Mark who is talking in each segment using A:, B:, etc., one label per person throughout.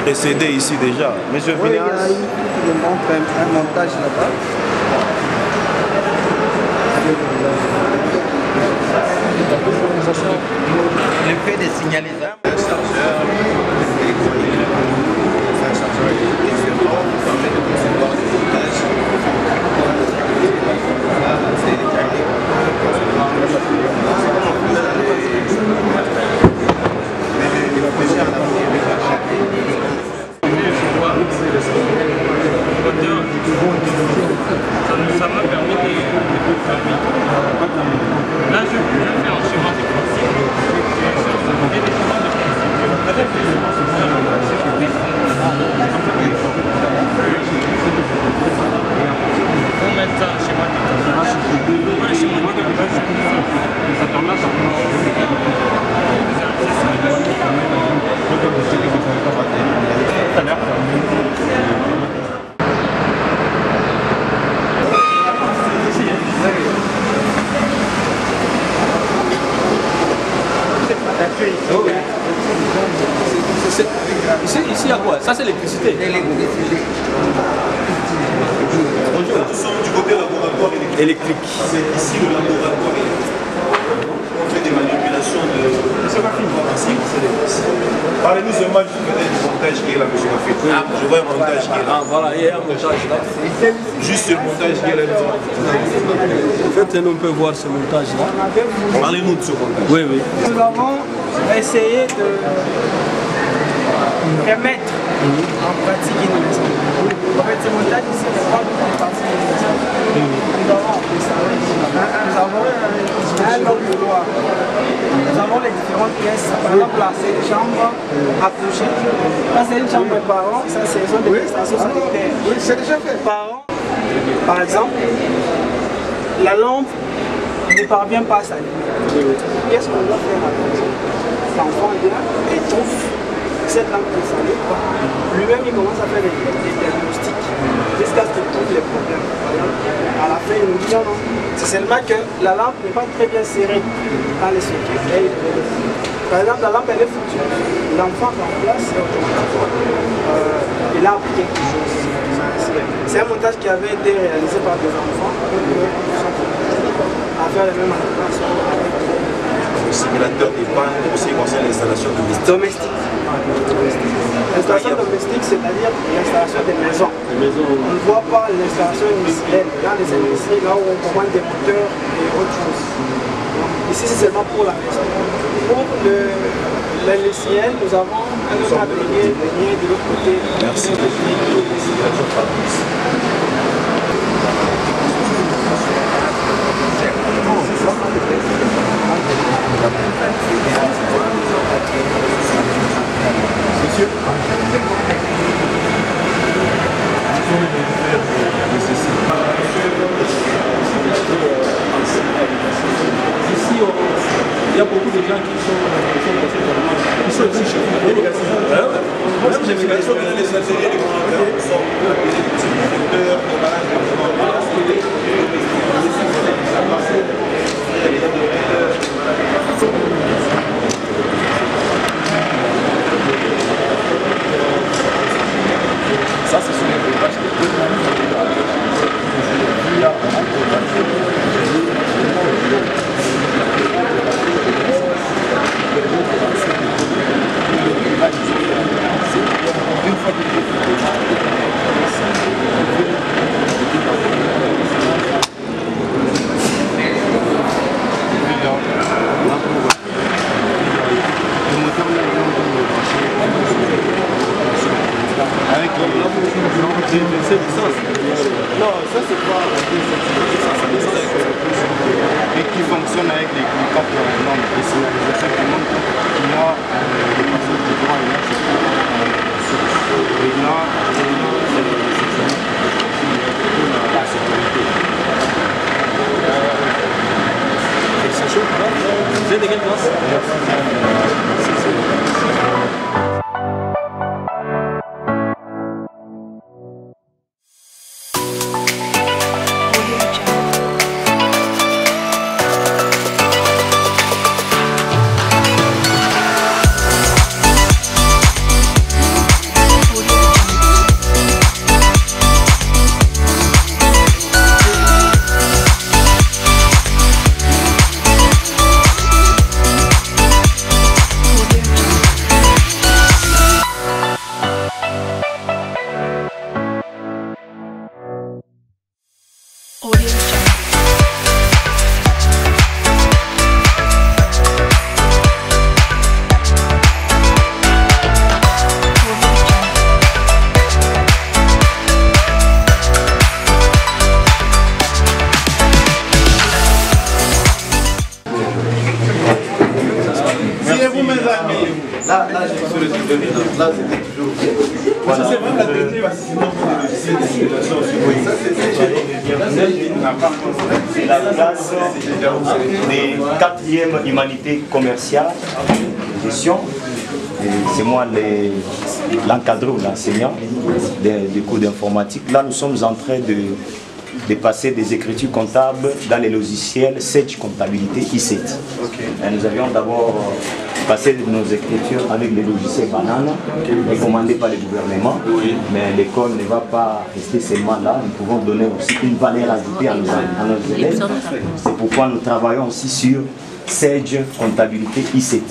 A: précédé ici déjà. Monsieur
B: Oui, il y
A: Phineas.
B: a une qui montre un montage là-bas.
C: Le fait de signaliser.
D: Ça m'a permis de là, je fais un schéma de principe. Et des schémas de on met ça en schéma de ça tombe là,
E: Ici, il y a quoi? Ça, c'est l'électricité.
A: Bonjour, nous sommes du côté laboratoire électrique. C'est ici le laboratoire électrique. On fait des manipulations de... C'est pas fini. Parlez-nous seulement du montage qui est là, monsieur Mafé. Je vois un montage qui est là.
E: Ah, voilà, il y a un montage là.
A: Juste le montage qui est là.
E: En fait, on peut voir ce montage-là.
A: Parlez-nous de ce montage.
E: Oui, oui.
B: Nous avons essayé de remettre en pratique une maison. En fait, ce montage ici n'est pas une partie d'une maison. Nous avons appelé ça. Nous avons un bloc de loi. Nous avons les différentes pièces. Par exemple, là, c'est une chambre à coucher. Là, c'est une chambre de parents. Ça, c'est une des extensions sanitaires. Oui, c'est déjà fait. Parents, par exemple, la lampe ne parvient pas à s'allumer. Qu'est-ce qu'on doit faire à la maison? L'enfant vient, étouffe, cette lampe ne s'allume pas. Lui-même, il commence à faire des diagnostics jusqu'à ce qu'il trouve les problèmes. À la fin, il nous dit non, c'est seulement que la lampe n'est pas très bien serrée dans les sockets. Par exemple, la lampe, elle est foutue. L'enfant remplace il a appris quelque chose. C'est un montage qui avait été réalisé par des enfants à faire les mêmes opérations.
A: Le simulateur d'épargne aussi concerne l'installation domestique.
B: L'installation domestique, c'est-à-dire l'installation des maisons. On ne voit pas l'installation industrielle dans les industries, là où on commande des moteurs et autres choses. Ici, c'est seulement pour la maison. Pour l'industriel, nous avons un autre atelier de l'autre côté.
A: Merci. Monsieur.
E: Ici, il y a beaucoup de gens qui sont aussi chez nous.
A: Même les mécanismes de les ateliers de commandants sont des
E: Ça, ce sont les bricoles.
A: Non, ça c'est pas
F: et qui fonctionne avec les capteurs normes de signalisation qui montrent qu'il y a des personnes de droit et là c'est et là c'est la sécurité.
E: C'est chaud, vous êtes de quelle classe?
A: Là, c'était toujours bien. Voilà. C'est même la technique, parce que sinon, pour les logiciels de simulation,
G: c'est la classe des 4e humanité commerciale de gestion. C'est moi l'encadreur ou l'enseignant des cours d'informatique. Là, nous sommes en train de passer des écritures comptables dans les logiciels Sage Comptabilité I7. Nous avions d'abord passé nos écritures avec les logiciels Banane, recommandés par le gouvernement, mais l'école ne va pas rester seulement là. Nous pouvons donner aussi une valeur ajoutée à nos élèves. C'est pourquoi nous travaillons aussi sur Sage Comptabilité I7.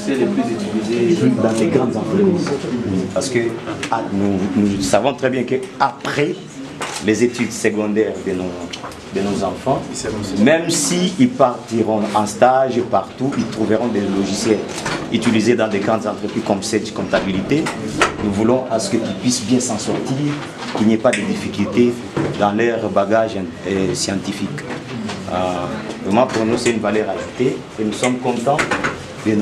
A: C'est le plus utilisé
G: dans les grandes entreprises. Parce que nous savons très bien qu'après les études secondaires de nos enfants, même s'ils partiront en stage partout, ils trouveront des logiciels utilisés dans des grandes entreprises comme Sage Comptabilité. Nous voulons à ce qu'ils puissent bien s'en sortir, qu'il n'y ait pas de difficultés dans leur bagage scientifique. Vraiment pour nous c'est une valeur ajoutée et nous sommes contents de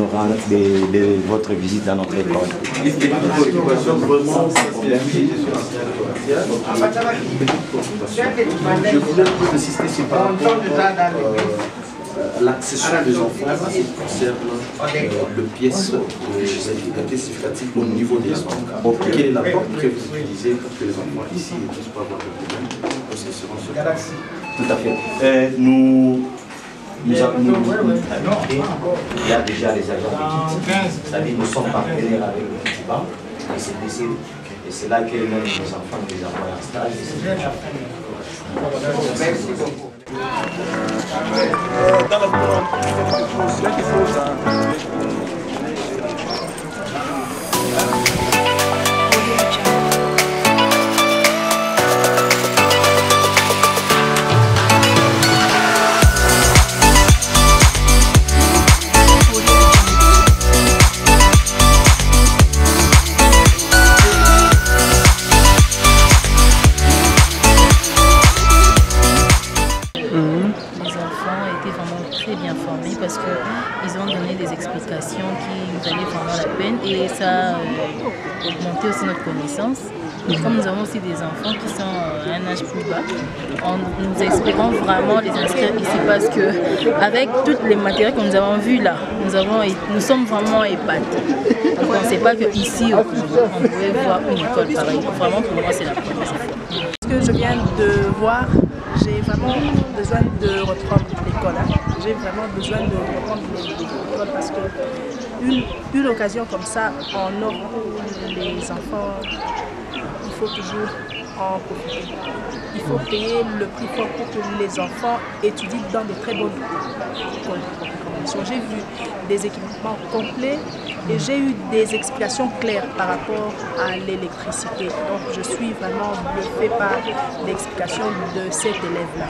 G: votre visite dans notre école.
A: Je voulais insister sur par rapport l'accession des enfants à ce qui concerne le pièce justificative au niveau des enfants. Quelle est la porte que vous utilisez pour que les enfants ici ne puissent pas avoir de problème lorsqu'ils seront sur place?
G: Tout à fait. Il y a déjà les agents d'équipe, c'est-à-dire nous sommes partenaires avec les petits banques, et c'est là que même nos enfants nous les envoient en stage. Merci beaucoup.
H: Parce qu'ils ont donné des explications qui valaient vraiment la peine et ça a augmenté aussi notre connaissance. Et comme nous avons aussi des enfants qui sont à un âge plus bas, nous espérons vraiment les inscrire ici parce qu'avec tous les matériels que nous avons vus là, nous sommes vraiment épatés. Donc on ne sait pas qu'ici on pouvait voir une école pareille. Vraiment pour moi c'est la première fois.
I: Ce que je viens de voir, j'ai vraiment besoin de reprendre l'école. J'ai vraiment besoin de reprendre l'école parce que une occasion comme ça, en offre pour les enfants, il faut toujours en profiter. Il faut payer le prix fort pour que les enfants étudient dans de très bonnes écoles de programmation. J'ai vu des équipements complets et j'ai eu des explications claires par rapport à l'électricité. Donc je suis vraiment bluffée par l'explication de cet élève-là.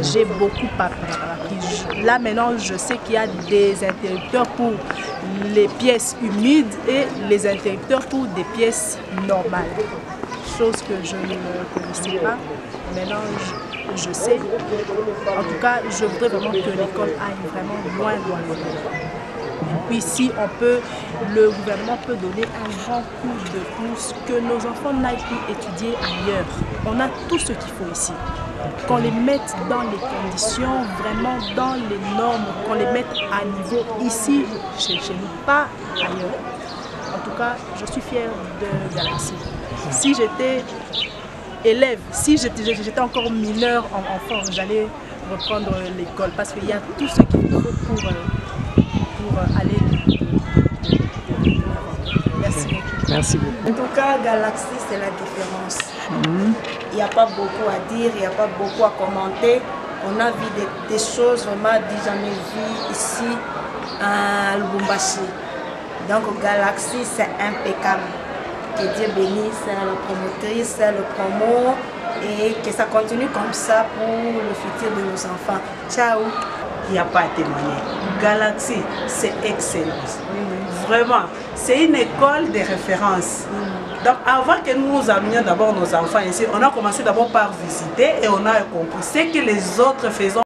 I: J'ai beaucoup appris. Là maintenant, je sais qu'il y a des interrupteurs pour les pièces humides et les interrupteurs pour des pièces normales. Chose que je ne connaissais pas. Maintenant, je sais. En tout cas, je voudrais vraiment que l'école aille vraiment loin. Et puis si le gouvernement peut donner un grand coup de pouce, que nos enfants n'aillent plus étudier ailleurs. On a tout ce qu'il faut ici. Qu'on les mette dans les conditions, vraiment dans les normes, qu'on les mette à niveau ici, chez nous, pas ailleurs. En tout cas, je suis fière de Galaxy. Si j'étais élève, si j'étais encore mineur enfant, j'allais reprendre l'école parce qu'il y a tout ce qu'il faut pour aller. Merci beaucoup.
B: Merci beaucoup.
J: En tout cas, Galaxy, c'est la différence. Il n'y a pas beaucoup à dire, il n'y a pas beaucoup à commenter. On a vu des choses vraiment jamais vues ici à Lubumbashi. Donc Galaxy, c'est impeccable. Que Dieu bénisse la promotrice, le promo et que ça continue comme ça pour le futur de nos enfants. Ciao.
K: Il n'y a pas à témoigner. Galaxy, c'est excellent. Vraiment, c'est une école de référence. Donc avant que nous amenions d'abord nos enfants ici, on a commencé d'abord par visiter et on a compris ce que les autres faisaient.